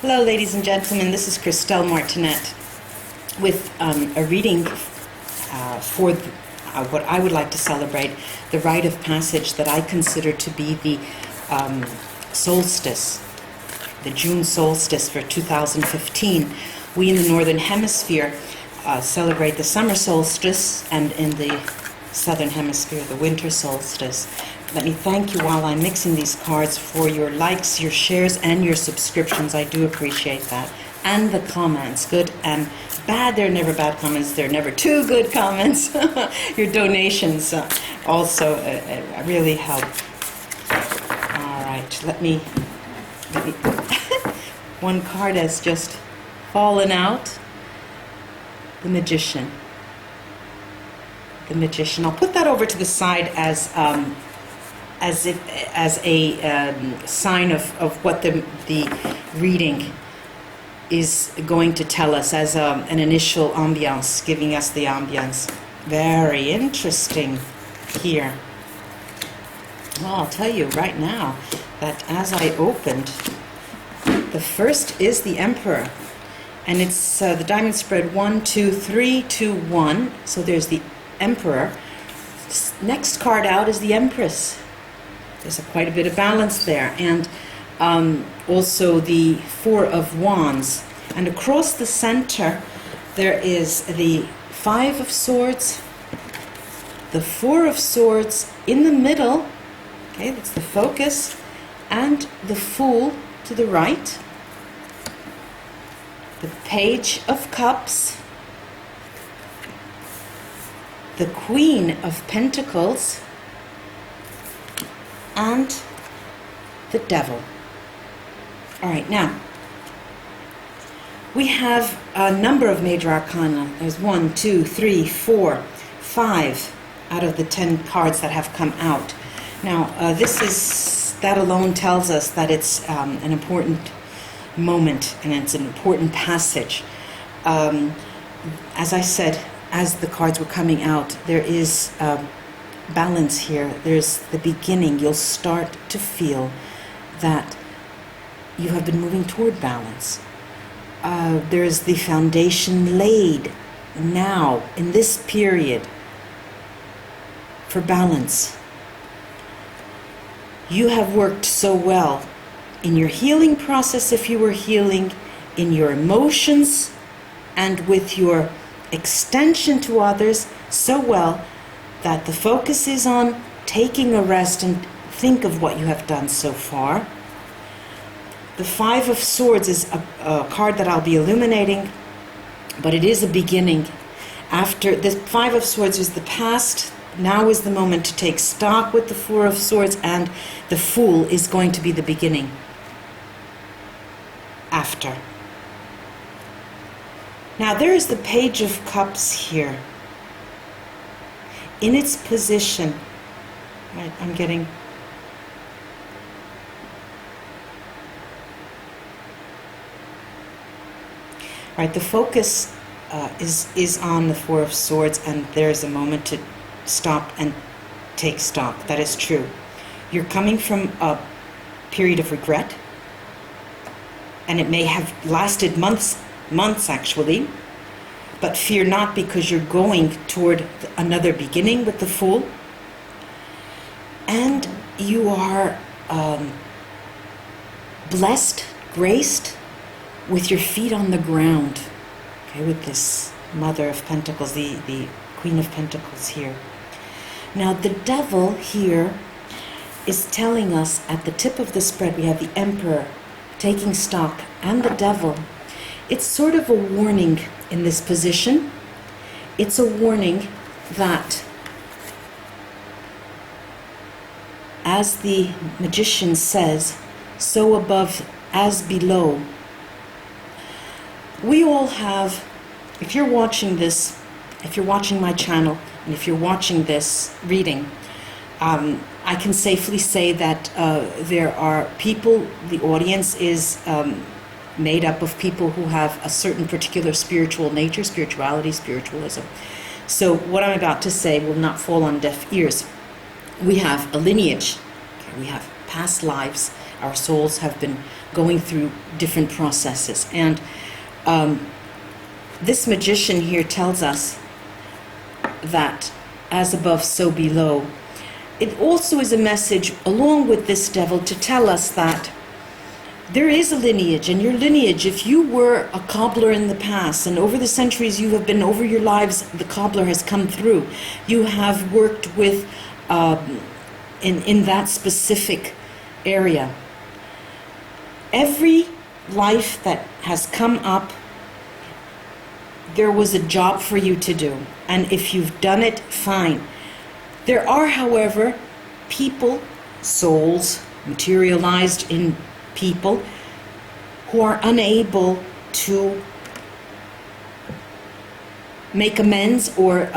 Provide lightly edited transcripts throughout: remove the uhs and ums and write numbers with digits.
Hello, ladies and gentlemen. This is Christelle Martinette with a reading for what I would like to celebrate, the Rite of Passage that I consider to be the solstice, the June solstice for 2015. We in the Northern Hemisphere celebrate the summer solstice, and in the Southern Hemisphere, the winter solstice. Let me thank you while I'm mixing these cards for your likes, your shares, and your subscriptions. I do appreciate that. And the comments, good and bad. They're never bad comments. They're never too good comments. Your donations also really help. All right, let me one card has just fallen out. The Magician. The Magician. I'll put that over to the side as a sign of what the reading is going to tell us, as an initial ambiance, giving us the ambiance. Very interesting here. Well, I'll tell you right now that as I opened, the first is the Emperor, and it's the diamond spread 1, 2, 3, 2, 1. So there's the Emperor. Next card out is the Empress. There's quite a bit of balance there, and also the Four of Wands. And across the center, there is the Five of Swords, the Four of Swords in the middle, okay, that's the focus, and the Fool to the right, the Page of Cups, the Queen of Pentacles, and the Devil. All right, now we have a number of major arcana. There's 1, 2, 3, 4, 5 out of the 10 cards that have come out. Now, that alone tells us that it's an important moment, and it's an important passage. As I said, as the cards were coming out, there is balance here. There's the beginning. You'll start to feel that you have been moving toward balance. There's the foundation laid now in this period for balance. You have worked so well in your healing process, if you were healing, in your emotions, and with your extension to others, so well that the focus is on taking a rest and think of what you have done so far. The Five of Swords is a card that I'll be illuminating, but it is a beginning. After the Five of Swords is the past, now is the moment to take stock with the Four of Swords, and the Fool is going to be the beginning. After. Now there is the Page of Cups here. In its position, right, I'm getting, right, the focus is on the Four of Swords, and there's a moment to stop and take stock. That is true. You're coming from a period of regret, and it may have lasted months actually. But fear not, because you're going toward another beginning with the Fool. And you are blessed, graced, with your feet on the ground. Okay, with this Mother of Pentacles, the Queen of Pentacles here. Now the Devil here is telling us, at the tip of the spread, we have the Emperor taking stock and the Devil. It's sort of a warning in this position. It's a warning that, as the Magician says, so above as below. We all have, if you're watching this, if you're watching my channel, and if you're watching this reading, I can safely say that there are people, the audience is made up of people who have a certain particular spiritual nature, spirituality, spiritualism. So what I'm about to say will not fall on deaf ears. We have a lineage. We have past lives. Our souls have been going through different processes. And this magician here tells us that as above, so below. It also is a message, along with this devil, to tell us that there is a lineage, and your lineage, if you were a cobbler in the past, and over the centuries you have been, over your lives, the cobbler has come through. You have worked with, in that specific area. Every life that has come up, there was a job for you to do. And if you've done it, fine. There are, however, people, souls, materialized in people, who are unable to make amends or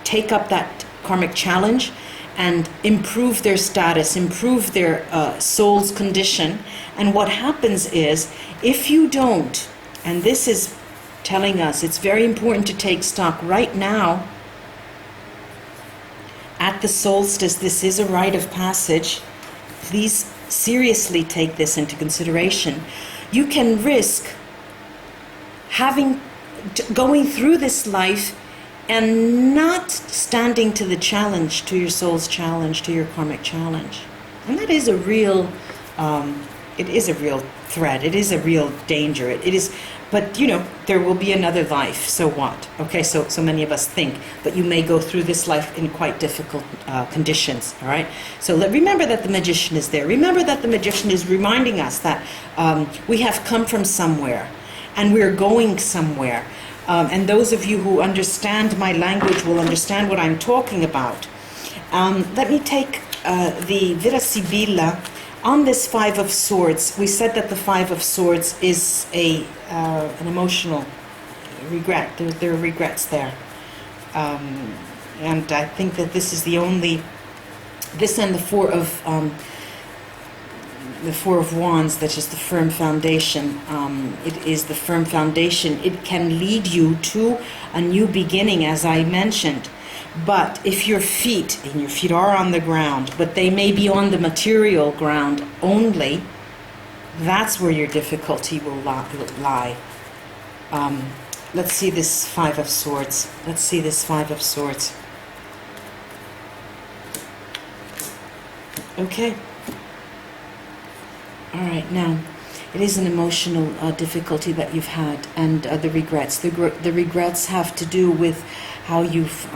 take up that karmic challenge and improve their status, improve their soul's condition. And what happens is, if you don't, and this is telling us it's very important to take stock right now, at the solstice, this is a rite of passage. Please seriously take this into consideration. You can risk going through this life and not standing to the challenge, to your soul's challenge, to your karmic challenge. And that is a real, it is a real threat. It is a real danger. It is, but you know, there will be another life. So what? Okay, so many of us think, but you may go through this life in quite difficult conditions. All right. So remember that the magician is there. Remember that the magician is reminding us that we have come from somewhere, and we're going somewhere. And those of you who understand my language will understand what I'm talking about. Let me take the Vera Sibilla. On this Five of Swords, we said that the Five of Swords is an emotional regret. There are regrets there. And I think that this is the only, this and the Four of Wands, that is the firm foundation. It is the firm foundation. It can lead you to a new beginning, as I mentioned. But if your feet are on the ground, but they may be on the material ground only, that's where your difficulty will lie. Let's see this Five of Swords. Let's see this Five of Swords. Okay. All right, now, it is an emotional difficulty that you've had, and the regrets. The regrets have to do with how you've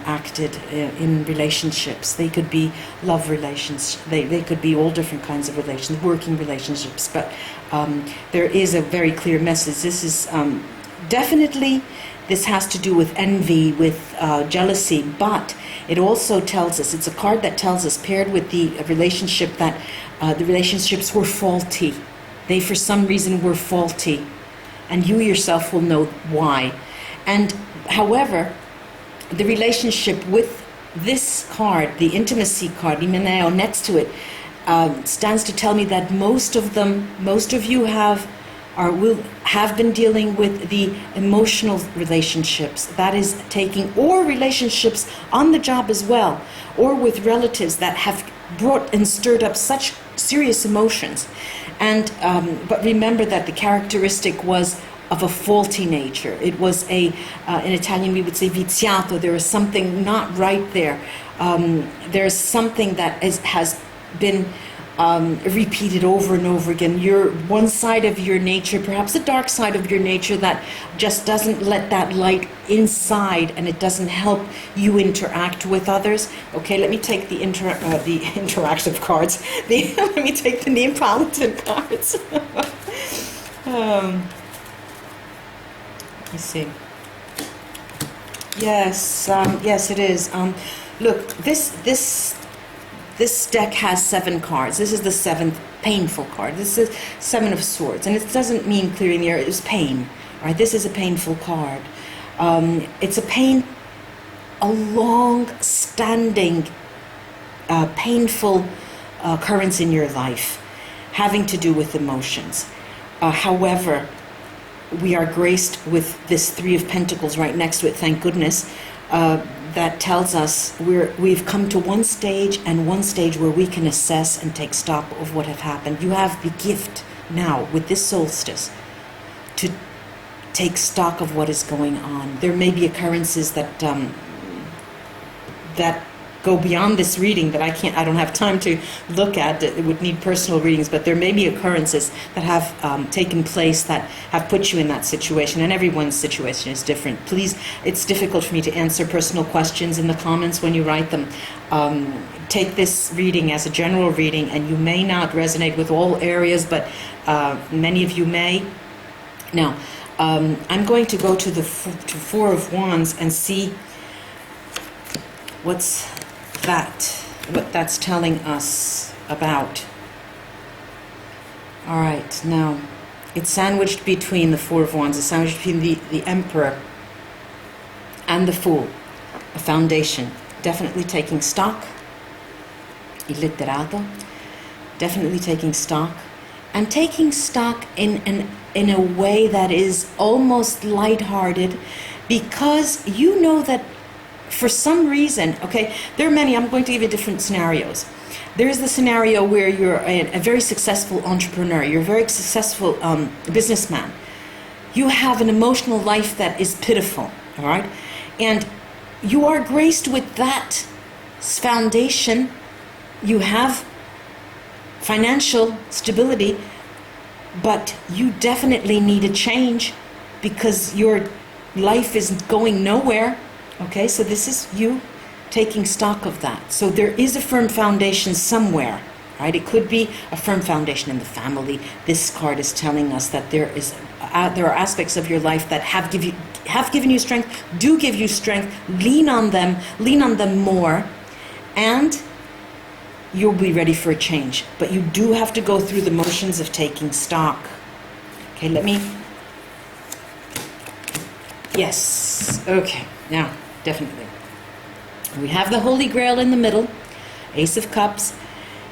acted in relationships. They could be love relations. They could be all different kinds of relations, working relationships. But there is a very clear message. This is definitely, this has to do with envy, with jealousy, but it also tells us, it's a card that tells us, paired with the relationship, that the relationships were faulty. They, for some reason, were faulty. And you yourself will know why. And, however, the relationship with this card, the intimacy card, Imeneo, next to it, stands to tell me that most of you will have been dealing with the emotional relationships, that is taking, or relationships on the job as well, or with relatives that have brought and stirred up such serious emotions. And but remember that the characteristic was of a faulty nature. It was in Italian we would say viziato. There is something not right there. There's something that has been repeated over and over again. Your one side of your nature, perhaps a dark side of your nature, that just doesn't let that light inside, and it doesn't help you interact with others. Okay, let me take the interactive cards. Let me take the Neapolitan cards. Let me see. Yes, yes, it is. Look, this deck has 7 cards. This is the 7th painful card. This is 7 of Swords, and it doesn't mean clearing the air. It's pain. All right, this is a painful card. It's a long-standing, painful occurrence in your life, having to do with emotions. However, we are graced with this 3 of Pentacles right next to it, thank goodness, that tells us we've come to one stage, and one stage where we can assess and take stock of what have happened. You have the gift now with this solstice to take stock of what is going on. There may be occurrences that that go beyond this reading that I don't have time to look at. It would need personal readings, but there may be occurrences that have taken place that have put you in that situation, and everyone's situation is different. Please, it's difficult for me to answer personal questions in the comments when you write them. Take this reading as a general reading, and you may not resonate with all areas, but many of you may. Now, I'm going to go to the Four of Wands and see what that's telling us about. All right, now it's sandwiched between the Four of Wands. It's sandwiched between the Emperor and the Fool. A foundation. Definitely taking stock. Illitterato. Definitely taking stock. And taking stock in a way that is almost lighthearted, because you know that for some reason, okay, there are many, I'm going to give you different scenarios. There's the scenario where you're a very successful entrepreneur, you're a very successful businessman. You have an emotional life that is pitiful, all right? And you are graced with that foundation. You have financial stability, but you definitely need a change because your life is going nowhere. Okay, so this is you taking stock of that. So there is a firm foundation somewhere, right? It could be a firm foundation in the family. This card is telling us that there are aspects of your life that have given you strength, do give you strength. Lean on them more, and you'll be ready for a change. But you do have to go through the motions of taking stock. Okay, yes, okay, now, definitely. We have the Holy Grail in the middle, Ace of Cups.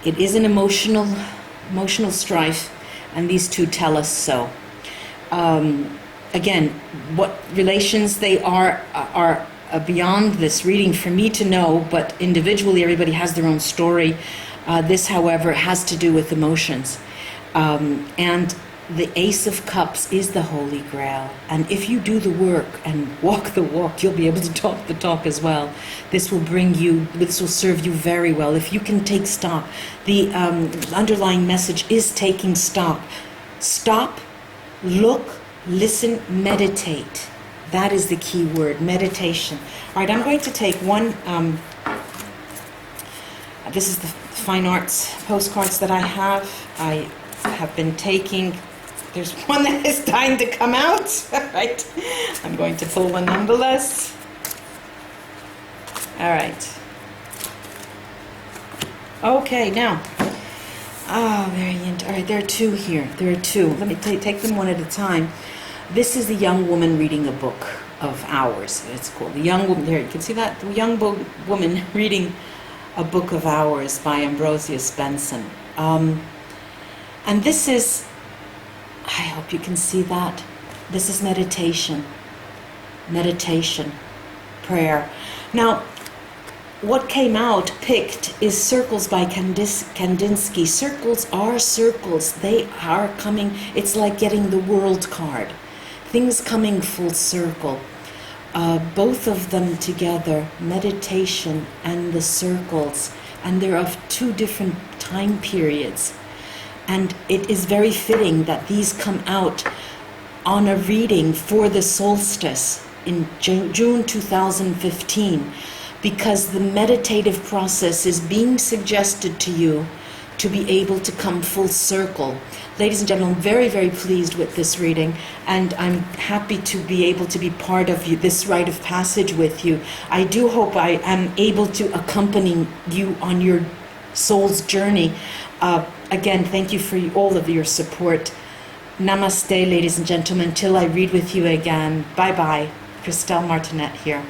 It is an emotional strife, and these two tell us so. Again, what relations they are beyond this reading for me to know, but individually everybody has their own story. This, however, has to do with emotions. And the Ace of Cups is the Holy Grail. And if you do the work and walk the walk, you'll be able to talk the talk as well. This will serve you very well. If you can take stock, the underlying message is taking stock. Stop, look, listen, meditate. That is the key word, meditation. All right, I'm going to take one. This is the fine arts postcards that I have. I have been taking. There's one that is dying to come out. Right? I'm going to pull one nonetheless. All right. Okay, now. Oh, very interesting. All right, there are two here. There are two. Let me take them one at a time. This is the young woman reading a book of hours. It's called The Young Woman. There, you can see that? The Young Woman Reading a Book of Hours by Ambrosius Benson. And this is, I hope you can see that. This is meditation. Meditation. Prayer. Now, what came out picked is Circles by Kandinsky. Circles are circles. They are coming. It's like getting the world card. Things coming full circle. Both of them together, meditation and the circles. And they're of two different time periods. And it is very fitting that these come out on a reading for the solstice in June 2015, because the meditative process is being suggested to you to be able to come full circle. Ladies and gentlemen, I'm very, very pleased with this reading, and I'm happy to be able to be part of this Rite of Passage with you. I do hope I am able to accompany you on your soul's journey. Again, thank you for all of your support. Namaste, ladies and gentlemen, till I read with you again. Bye-bye. Christelle Martinette here.